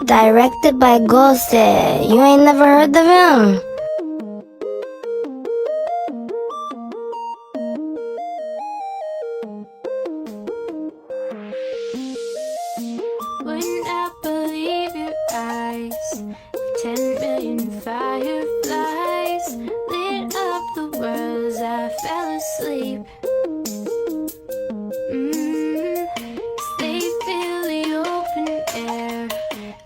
directed by Ghosted. You ain't never heard of him? Would not believe your eyes. 10 million fireflies lit up the world as I fell asleep. They fill the open air,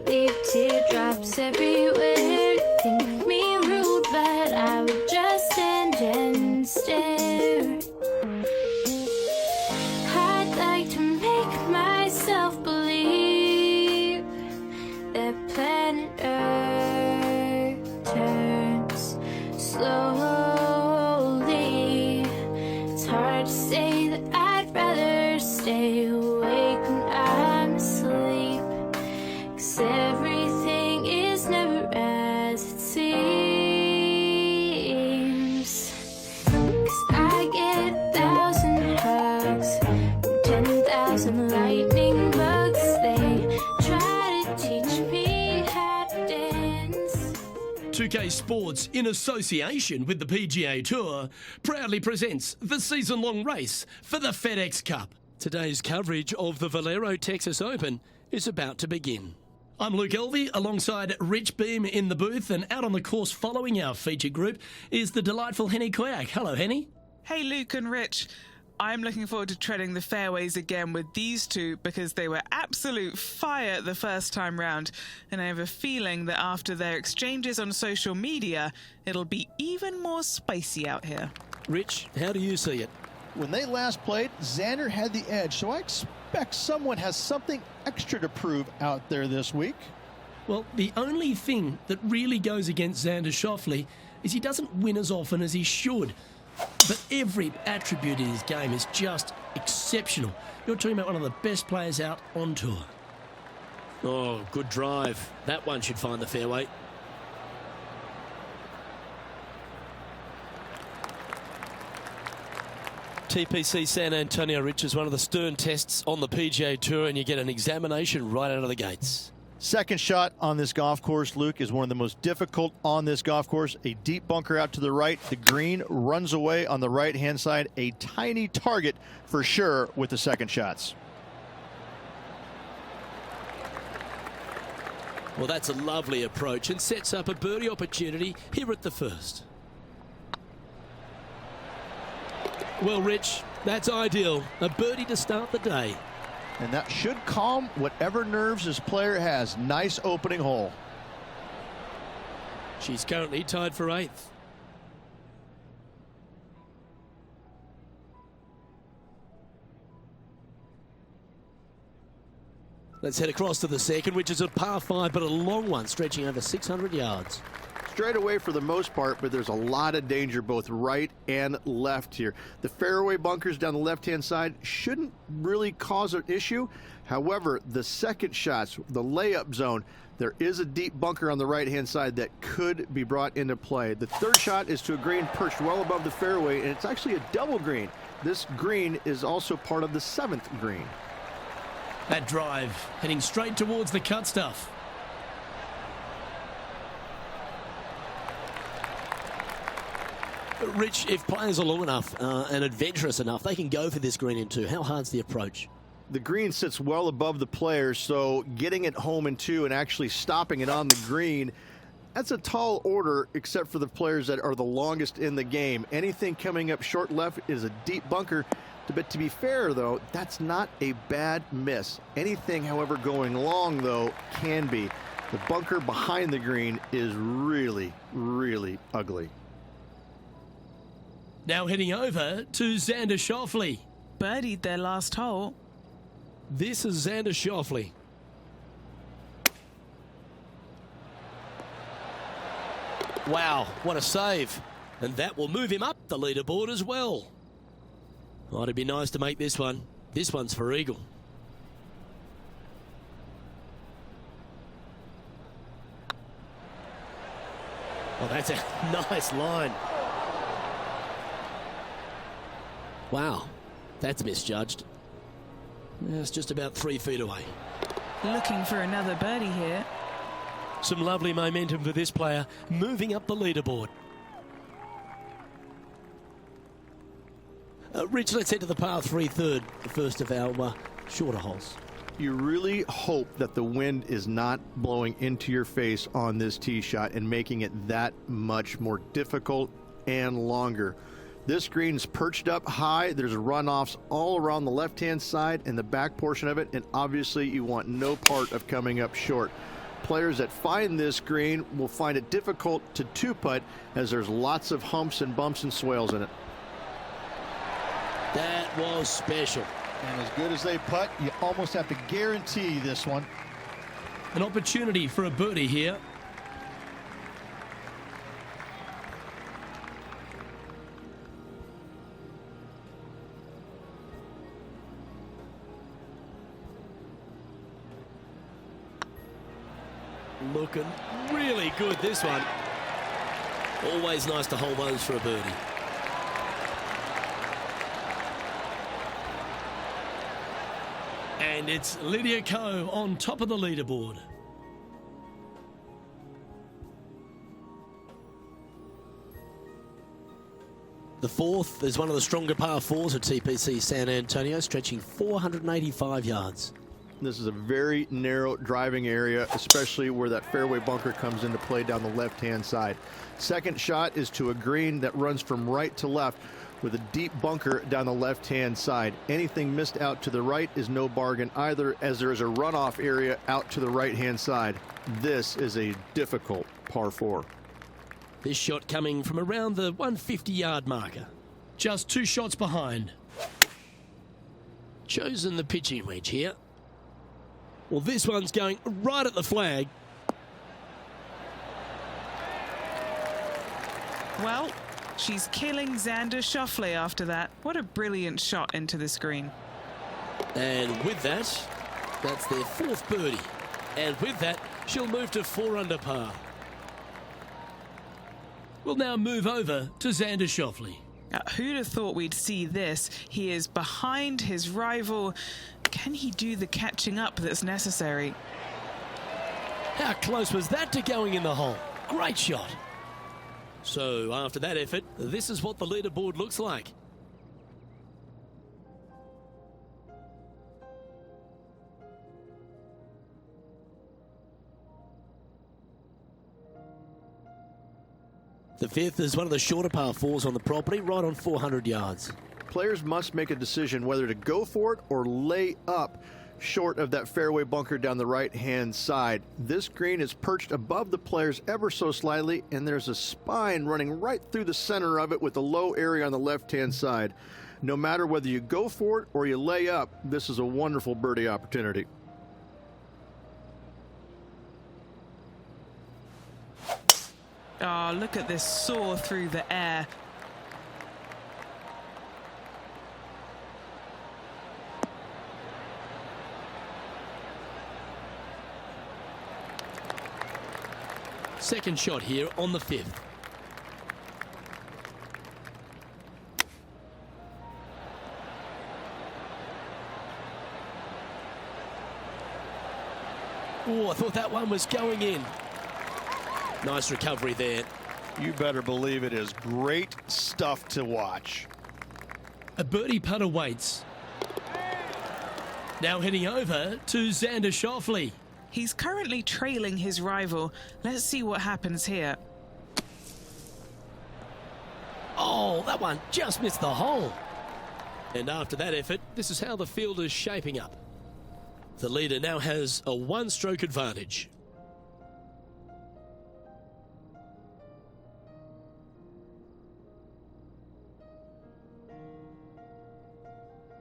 leave teardrops everywhere. Think me rude, but I would just stand and stare. I'd like to make myself believe that planet Earth turns slowly. It's hard to say that I'd rather stay awake when I'm asleep, 'cause everything is never as it seems. 'Cause I get 1,000 hugs from 10,000 lightning bugs. They try to teach me how to dance. 2K Sports, in association with the PGA Tour, proudly presents the season-long race for the FedEx Cup. Today's coverage of the Valero Texas Open is about to begin. I'm Luke Elvey, alongside Rich Beam in the booth, and out on the course following our feature group is the delightful Henny Koyak. Hello, Henny. Hey Luke and Rich, I'm looking forward to treading the fairways again with these two because they were absolute fire the first time round, and I have a feeling that after their exchanges on social media, it'll be even more spicy out here. Rich, how do you see it? When they last played, Xander had the edge, so I expect someone has something extra to prove out there this week. Well, the only thing that really goes against Xander Schauffele is he doesn't win as often as he should. But every attribute in his game is just exceptional. You're talking about one of the best players out on tour. Oh, good drive. That one should find the fairway. TPC San Antonio, Rich, is one of the stern tests on the PGA Tour, and you get an examination right out of the gates. Second shot on this golf course, Luke, is one of the most difficult on this golf course. A deep bunker out to the right. The green runs away on the right-hand side. A tiny target for sure with the second shots. Well, that's a lovely approach and sets up a birdie opportunity here at the first. Well, Rich, that's ideal. A birdie to start the day. And that should calm whatever nerves this player has. Nice opening hole. She's currently tied for 8th. Let's head across to the second, which is a par 5, but a long one, stretching over 600 yards. Straight away for the most part, but there's a lot of danger both right and left here. The fairway bunkers down the left-hand side shouldn't really cause an issue. However, the second shots, the layup zone, there is a deep bunker on the right-hand side that could be brought into play. The third shot is to a green perched well above the fairway, and it's actually a double green. This green is also part of the 7th green. That drive heading straight towards the cut stuff. Rich, if players are long enough and adventurous enough, they can go for this green in 2. How hard's the approach? The green sits well above the players, so getting it home in 2 and actually stopping it on the green, that's a tall order, except for the players that are the longest in the game. Anything coming up short left is a deep bunker. But to be fair, though, that's not a bad miss. Anything, however, going long, though, can be. The bunker behind the green is really, really ugly. Now heading over to Xander Schauffele. Birdied their last hole. This is Xander Schauffele. Wow, what a save. And that will move him up the leaderboard as well. Oh, it'd be nice to make this one. This one's for eagle. Oh, that's a nice line. Wow, that's misjudged. It's just about 3 feet away. Looking for another birdie here. Some lovely momentum for this player, moving up the leaderboard. Rich, let's head to the par 3 third, the first of our shorter holes. You really hope that the wind is not blowing into your face on this tee shot and making it that much more difficult and longer. This green's perched up high. There's runoffs all around the left-hand side and the back portion of it, and obviously you want no part of coming up short. Players that find this green will find it difficult to two-putt as there's lots of humps and bumps and swales in it. That was special. And as good as they putt, you almost have to guarantee this one. An opportunity for a birdie here. Looking really good, this one. Always nice to hold those for a birdie. And it's Lydia Ko on top of the leaderboard. The fourth is one of the stronger par 4s at TPC San Antonio, stretching 485 yards. This is a very narrow driving area, especially where that fairway bunker comes into play down the left-hand side. Second shot is to a green that runs from right to left with a deep bunker down the left-hand side. Anything missed out to the right is no bargain either, as there is a runoff area out to the right-hand side. This is a difficult par 4. This shot coming from around the 150-yard marker. Just 2 shots behind. Chosen the pitching wedge here. Well, this one's going right at the flag. Well, she's killing Xander Schauffele after that. What a brilliant shot into the screen. And with that, that's their 4th birdie. And with that, she'll move to 4 under par. We'll now move over to Xander Schauffele. Who'd have thought we'd see this? He is behind his rival. Can he do the catching up that's necessary? How close was that to going in the hole? Great shot. So after that effort, this is what the leaderboard looks like. The 5th is one of the shorter par 4s on the property, right on 400 yards. Players must make a decision whether to go for it or lay up short of that fairway bunker down the right-hand side. This green is perched above the players ever so slightly, and there's a spine running right through the center of it with a low area on the left-hand side. No matter whether you go for it or you lay up, this is a wonderful birdie opportunity. Oh, look at this soar through the air. Second shot here on the 5th. Oh, I thought that one was going in. Nice recovery there. You better believe it is great stuff to watch. A birdie putt awaits. Now heading over to Xander Schauffele. He's currently trailing his rival. Let's see what happens here. Oh, that one just missed the hole. And after that effort, this is how the field is shaping up. The leader now has a 1-stroke advantage.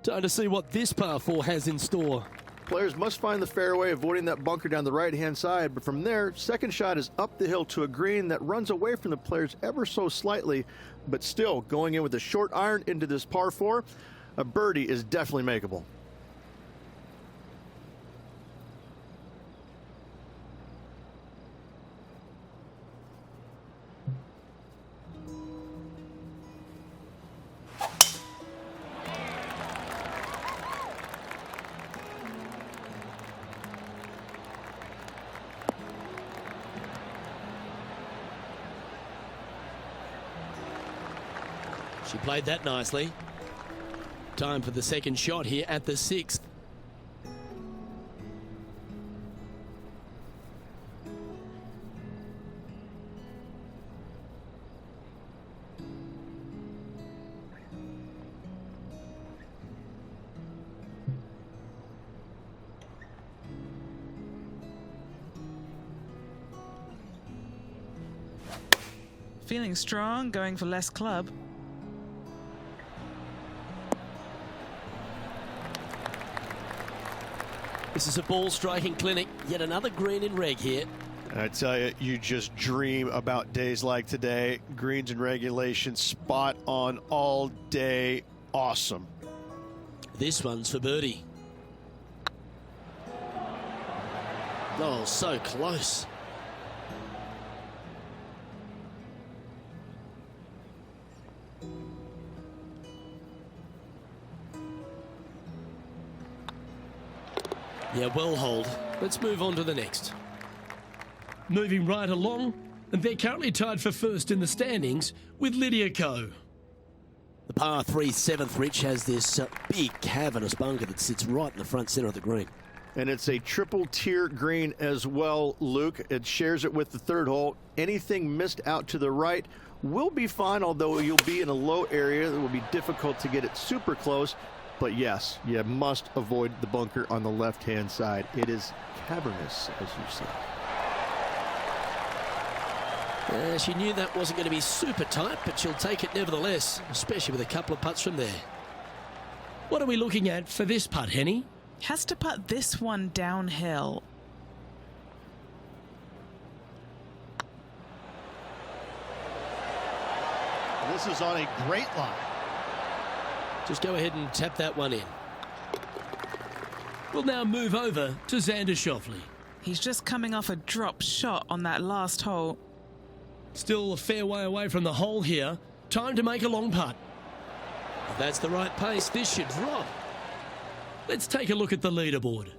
Time to see what this par 4 has in store. Players must find the fairway, avoiding that bunker down the right-hand side, but from there, second shot is up the hill to a green that runs away from the players ever so slightly, but still going in with a short iron into this par 4. A birdie is definitely makeable. She played that nicely. Time for the second shot here at the 6th. Feeling strong, going for less club. This is a ball striking clinic. Yet another green in reg here. I tell you, you just dream about days like today. Greens and regulation, spot on all day. Awesome. This one's for birdie. Oh, so close. Yeah, well hold. Let's move on to the next. Moving right along, and they're currently tied for first in the standings with Lydia Ko. The par 3 7th, Rich, has this big cavernous bunker that sits right in the front centre of the green. And it's a triple tier green as well, Luke. It shares it with the third hole. Anything missed out to the right will be fine, although you'll be in a low area. It will be difficult to get it super close. But yes, you must avoid the bunker on the left-hand side. It is cavernous, as you see. She knew that wasn't going to be super tight, but she'll take it nevertheless, especially with a couple of putts from there. What are we looking at for this putt, Henny? Has to putt this one downhill. This is on a great line. Just go ahead and tap that one in. We'll now move over to Xander Schauffele. He's just coming off a drop shot on that last hole. Still a fair way away from the hole here. Time to make a long putt. If that's the right pace, this should drop. Let's take a look at the leaderboard.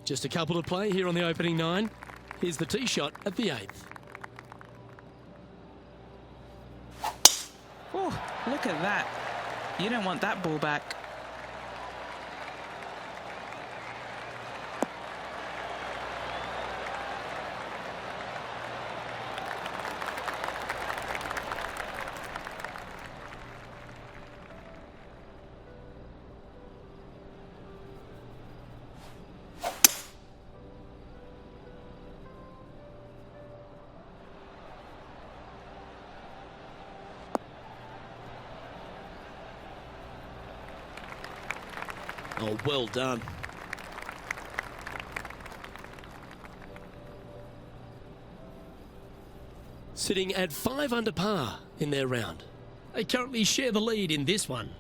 Just a couple to play here on the opening 9. Here's the tee shot at the 8th. Oh, look at that. You don't want that ball back. Oh, well done. Sitting at 5 under par in their round. They currently share the lead in this one.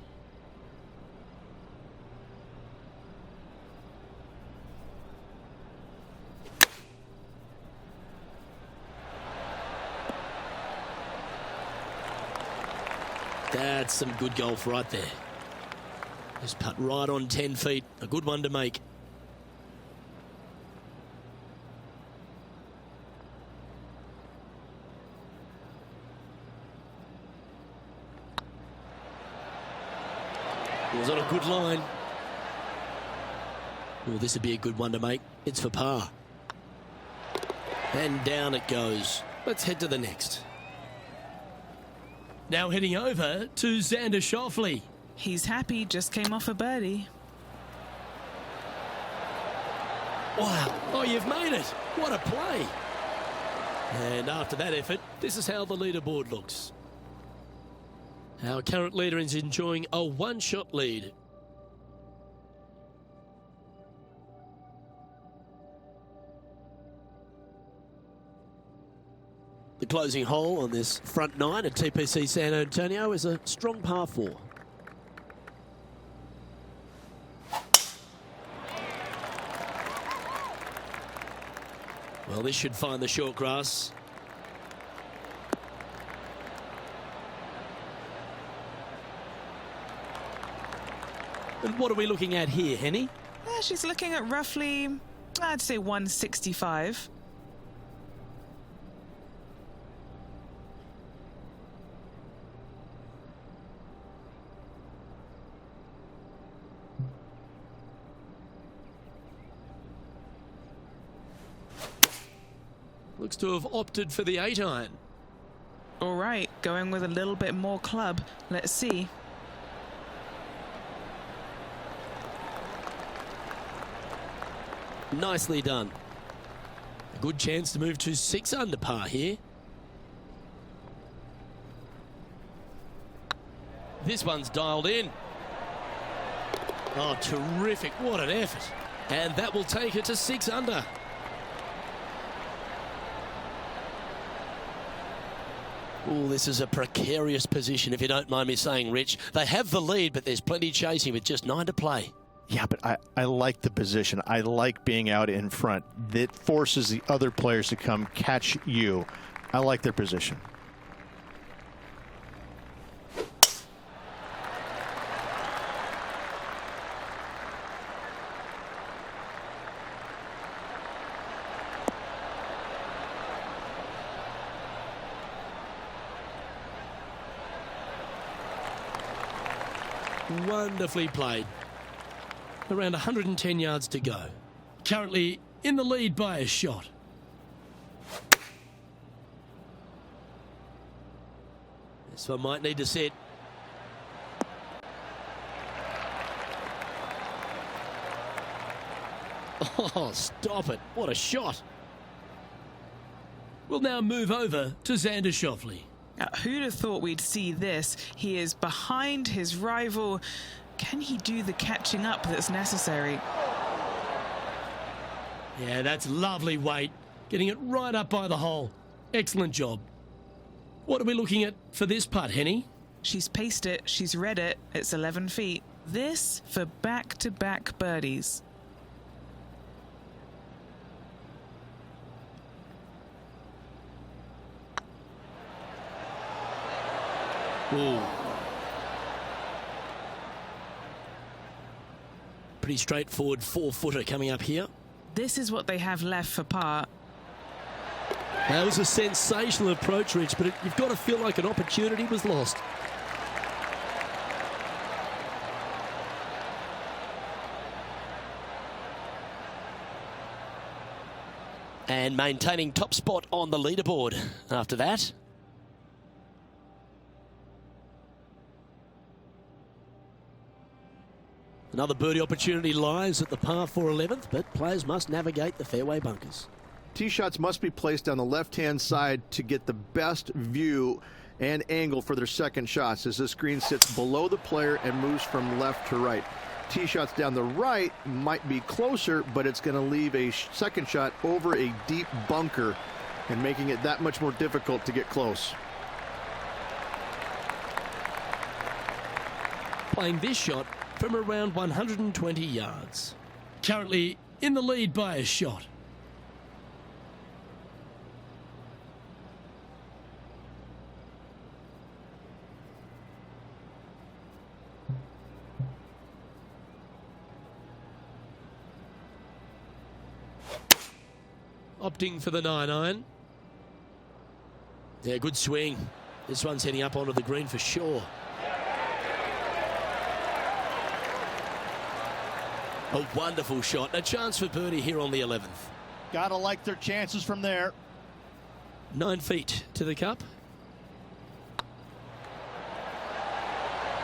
That's some good golf right there. Just putt right on 10 feet. A good one to make. It was on a good line. Oh, this would be a good one to make. It's for par. And down it goes. Let's head to the next. Now heading over to Xander Schauffele. He's happy, just came off a birdie. Wow. Oh, you've made it. What a play. And after that effort, this is how the leaderboard looks. Our current leader is enjoying a one-shot lead. The closing hole on this front 9 at TPC San Antonio is a strong par 4. Well, this should find the short grass. And what are we looking at here, Henny? She's looking at roughly, I'd say 165. Looks to have opted for the 8-iron. All right, going with a little bit more club. Let's see. Nicely done. A good chance to move to 6 under par here. This one's dialed in. Oh, terrific. What an effort. And that will take her to 6 under. Oh, this is a precarious position, if you don't mind me saying, Rich. They have the lead, but there's plenty chasing with just 9 to play. Yeah, but I like the position. I like being out in front. That forces the other players to come catch you. I like their position. Wonderfully played. Around 110 yards to go. Currently in the lead by a shot. This one might need to set. Oh, stop it. What a shot. We'll now move over to Xander Schauffele. Who'd have thought we'd see this? He is behind his rival. Can he do the catching up that's necessary? Yeah, that's lovely weight. Getting it right up by the hole. Excellent job. What are we looking at for this putt, Henny? She's paced it. She's read it. It's 11 feet. This for back-to-back birdies. Ooh. Pretty straightforward 4-footer coming up here. This is what they have left for par. That was a sensational approach, Rich, but you've got to feel like an opportunity was lost. And maintaining top spot on the leaderboard after that. Another birdie opportunity lies at the par 4 11th, but players must navigate the fairway bunkers. Tee shots must be placed on the left-hand side to get the best view and angle for their second shots, as this green sits below the player and moves from left to right. Tee shots down the right might be closer, but it's going to leave a second shot over a deep bunker and making it that much more difficult to get close. Playing this shot from around 120 yards. Currently in the lead by a shot. Opting for the 9-iron. Yeah, good swing. This one's heading up onto the green for sure. A wonderful shot. A chance for birdie here on the 11th. Gotta like their chances from there. 9 feet to the cup.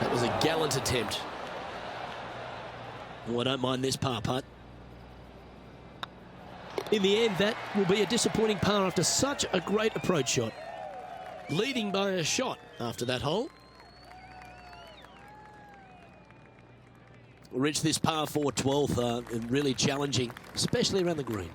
That was a gallant attempt. Oh, I don't mind this par putt. In the end, that will be a disappointing par after such a great approach shot. Leading by a shot after that hole. Rich, this par 4 12th really challenging, especially around the green.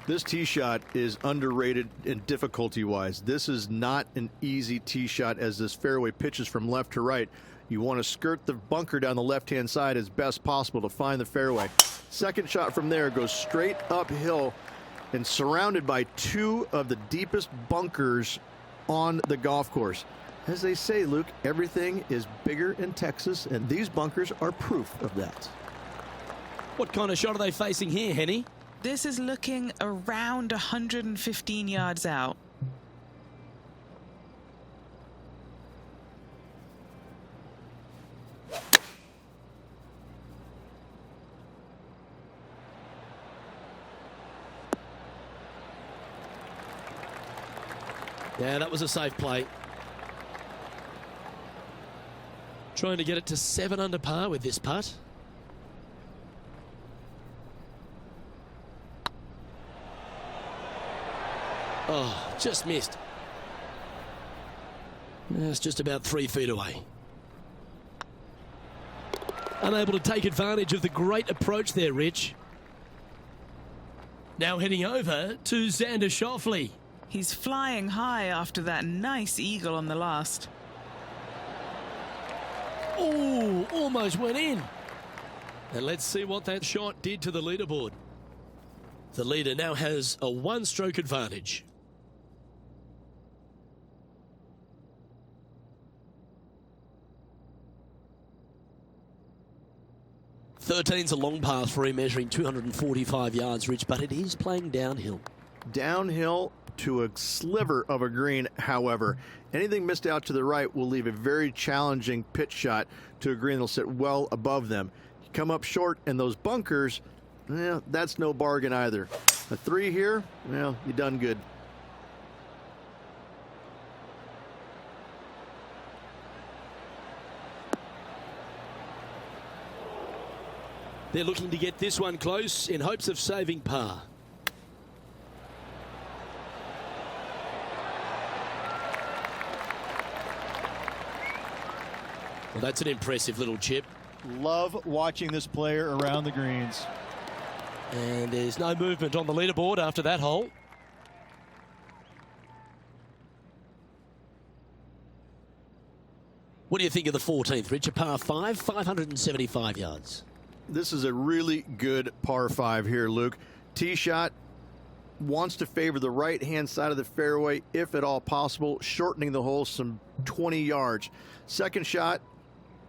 This tee shot is underrated in difficulty-wise. This is not an easy tee shot as this fairway pitches from left to right. You want to skirt the bunker down the left-hand side as best possible to find the fairway. Second shot from there goes straight uphill and surrounded by 2 of the deepest bunkers on the golf course. As they say, Luke, everything is bigger in Texas, and these bunkers are proof of that. What kind of shot are they facing here, Henny? This is looking around 115 yards out. Yeah, that was a safe play. Trying to get it to 7 under par with this putt. Oh, just missed. It's just about 3 feet away. Unable to take advantage of the great approach there, Rich. Now heading over to Xander Schauffele. He's flying high after that nice eagle on the last. Oh, almost went in. And let's see what that shot did to the leaderboard. The leader now has a 1-stroke advantage. Thirteen's a long par 3, measuring 245 yards, Rich, but it is playing downhill. Downhill to a sliver of a green, however. Anything missed out to the right will leave a very challenging pitch shot to a green that'll sit well above them. You come up short, and those bunkers, that's no bargain either. A 3 here, well, you done good. They're looking to get this one close in hopes of saving par. Well, that's an impressive little chip. Love watching this player around the greens. And there's no movement on the leaderboard after that hole. What do you think of the 14th, Rich? A par 5, 575 yards. This is a really good par 5 here, Luke. Tee shot wants to favor the right-hand side of the fairway, if at all possible, shortening the hole some 20 yards. Second shot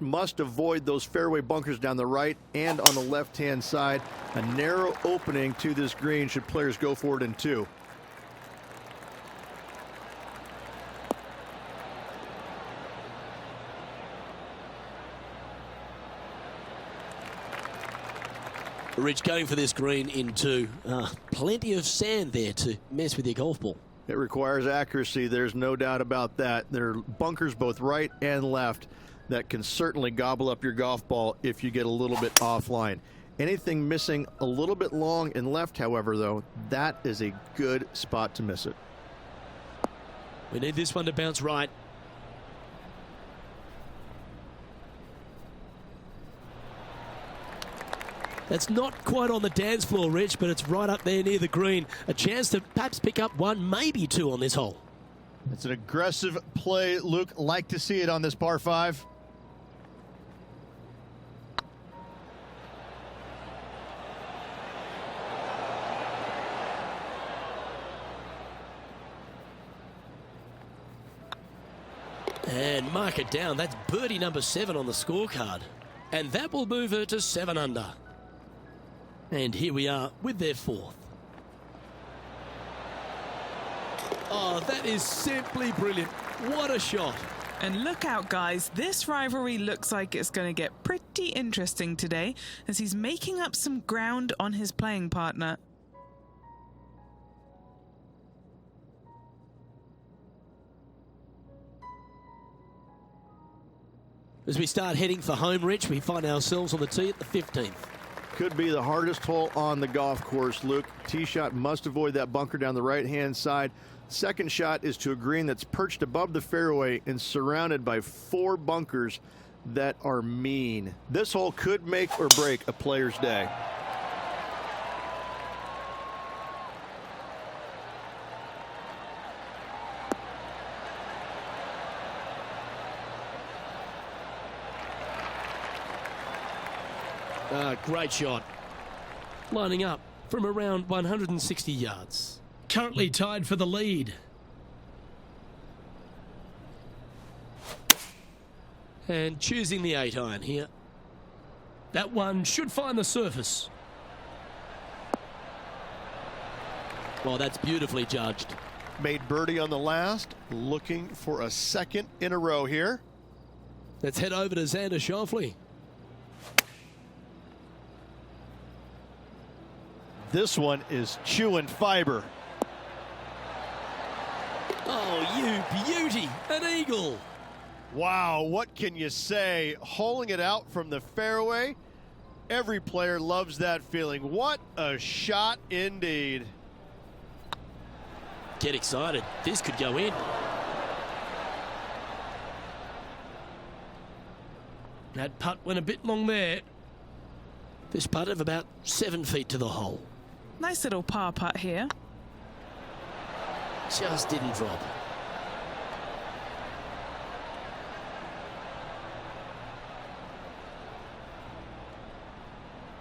must avoid those fairway bunkers down the right and on the left-hand side. A narrow opening to this green should players go for it in 2. Rich going for this green in 2. Plenty of sand there to mess with your golf ball. It requires accuracy. There's no doubt about that. There are bunkers both right and left that can certainly gobble up your golf ball if you get a little bit offline. Anything missing a little bit long and left, however, though, that is a good spot to miss it. We need this one to bounce right. That's not quite on the dance floor, Rich, but it's right up there near the green. A chance to perhaps pick up 1, maybe 2 on this hole. It's an aggressive play, Luke. Like to see it on this par 5. And mark it down. That's birdie number 7 on the scorecard. And that will move her to 7 under. And here we are with their 4th. Oh, that is simply brilliant. What a shot. And look out, guys. This rivalry looks like it's going to get pretty interesting today as he's making up some ground on his playing partner. As we start heading for home, Rich, we find ourselves on the tee at the 15th. Could be the hardest hole on the golf course, Luke. Tee shot must avoid that bunker down the right-hand side. Second shot is to a green that's perched above the fairway and surrounded by 4 bunkers that are mean. This hole could make or break a player's day. Great shot. Lining up from around 160 yards. Currently tied for the lead. And choosing the 8-iron here. That one should find the surface. Well, that's beautifully judged. Made birdie on the last, looking for a second in a row here. Let's head over to Xander Schauffele. This one is chewing fiber. Oh, you beauty, an eagle. Wow, what can you say? Holing it out from the fairway. Every player loves that feeling. What a shot indeed. Get excited. This could go in. That putt went a bit long there. This putt of about 7 feet to the hole. Nice little par putt here. Just didn't drop.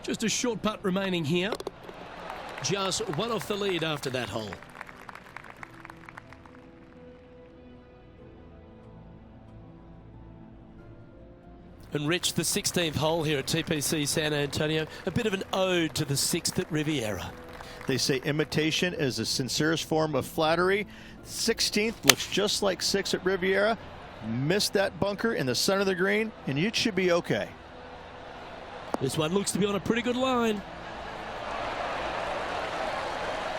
Just a short putt remaining here. Just one off the lead after that hole. And Rich, the 16th hole here at TPC San Antonio, a bit of an ode to the 6th at Riviera. They say imitation is the sincerest form of flattery. 16th looks just like 6 at Riviera. Missed that bunker in the center of the green, and you should be okay. This one looks to be on a pretty good line.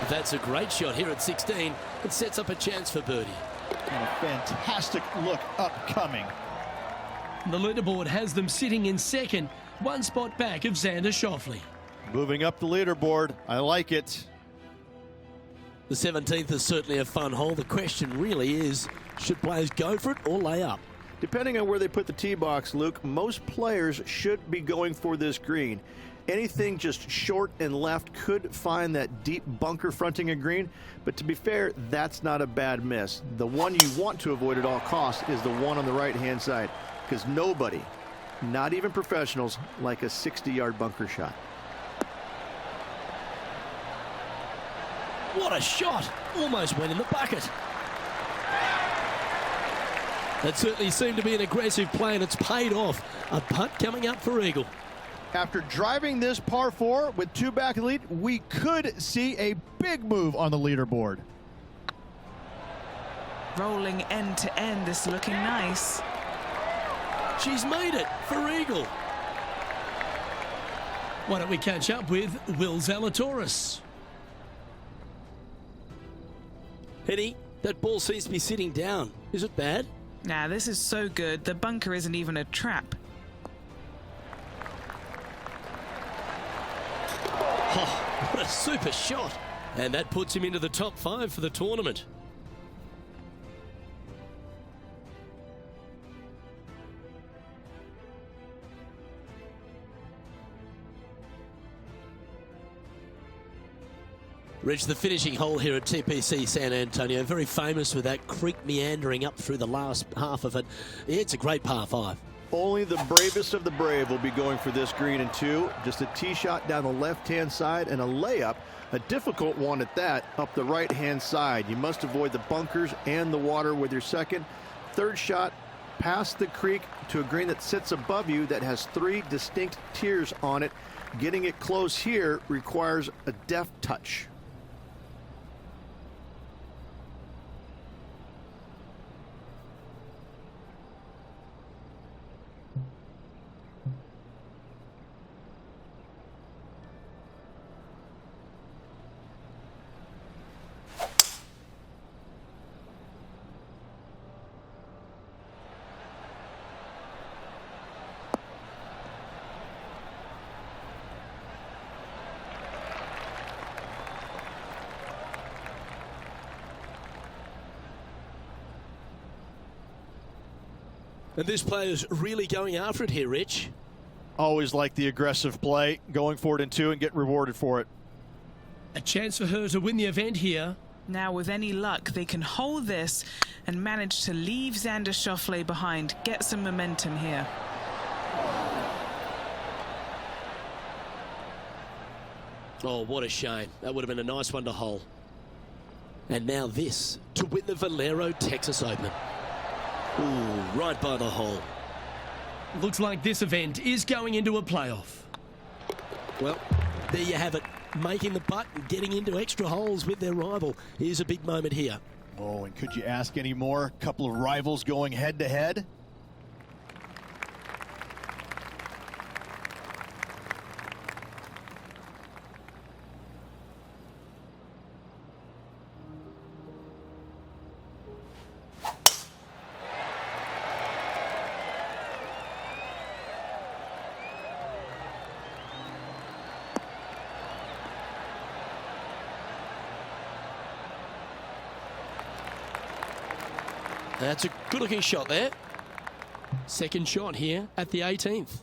That's a great shot here at 16. It sets up a chance for birdie. And a fantastic look upcoming. The leaderboard has them sitting in second, one spot back of Xander Schauffele. Moving up the leaderboard, I like it. The 17th is certainly a fun hole. The question really is, should players go for it or lay up? Depending on where they put the tee box, Luke, most players should be going for this green. Anything just short and left could find that deep bunker fronting a green, but to be fair, that's not a bad miss. The one you want to avoid at all costs is the one on the right-hand side, because nobody, not even professionals, like a 60-yard bunker shot. What a shot! Almost went in the bucket. That certainly seemed to be an aggressive play, and it's paid off. A putt coming up for eagle. After driving this par 4 with 2 back in the lead, we could see a big move on the leaderboard. Rolling end to end, this looking nice. She's made it for eagle. Why don't we catch up with Will Zalatoris? Eddie, that ball seems to be sitting down. Is it bad? Nah, this is so good. The bunker isn't even a trap. Oh, what a super shot. And that puts him into the top 5 for the tournament. Rich, the finishing hole here at TPC San Antonio, very famous with that creek meandering up through the last half of it. It's a great par 5. Only the bravest of the brave will be going for this green in 2. Just a tee shot down the left-hand side and a layup, a difficult one at that, up the right-hand side. You must avoid the bunkers and the water with your second. Third shot, past the creek to a green that sits above you that has 3 distinct tiers on it. Getting it close here requires a deft touch. And this player's really going after it here, Rich. Always like the aggressive play, going for it in 2 and get rewarded for it. A chance for her to win the event here. Now, with any luck, they can hold this and manage to leave Xander Schauffele behind, get some momentum here. Oh, what a shame. That would have been a nice one to hole. And now this to win the Valero Texas Open. Ooh, right by the hole. Looks like this event is going into a playoff. Well, there you have it. Making the putt and getting into extra holes with their rival is a big moment here. Oh, and could you ask any more? A couple of rivals going head-to-head. That's a good-looking shot there. Second shot here at the 18th.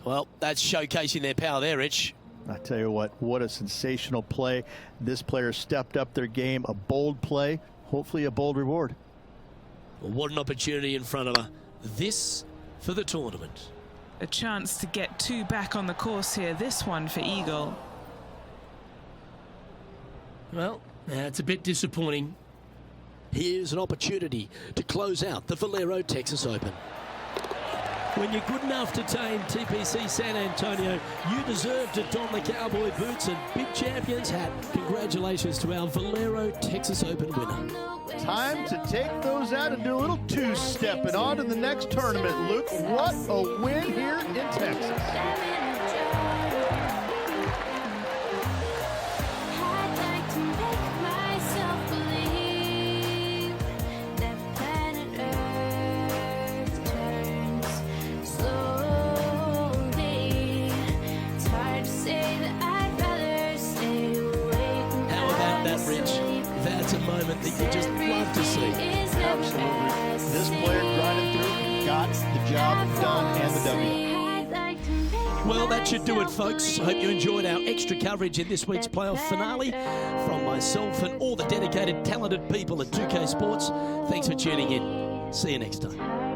Well, that's showcasing their power there, Rich. I tell you what a sensational play. This player stepped up their game, a bold play, hopefully a bold reward. Well, what an opportunity in front of her. This for the tournament. A chance to get 2 back on the course here, this one for Eagle. Well, that's a bit disappointing. Here's an opportunity to close out the Valero Texas Open. When you're good enough to tame TPC San Antonio, you deserve to don the cowboy boots and big champion's hat. Congratulations to our Valero Texas Open winner. Time to take those out and do a little two-stepping on to the next tournament, Luke. What a win here in Texas. That's a moment that you just love to see. Absolutely. This player grinded through and got the job done and the W. Well, that should do it, folks. I hope you enjoyed our extra coverage in this week's playoff finale. From myself and all the dedicated, talented people at 2K Sports, thanks for tuning in. See you next time.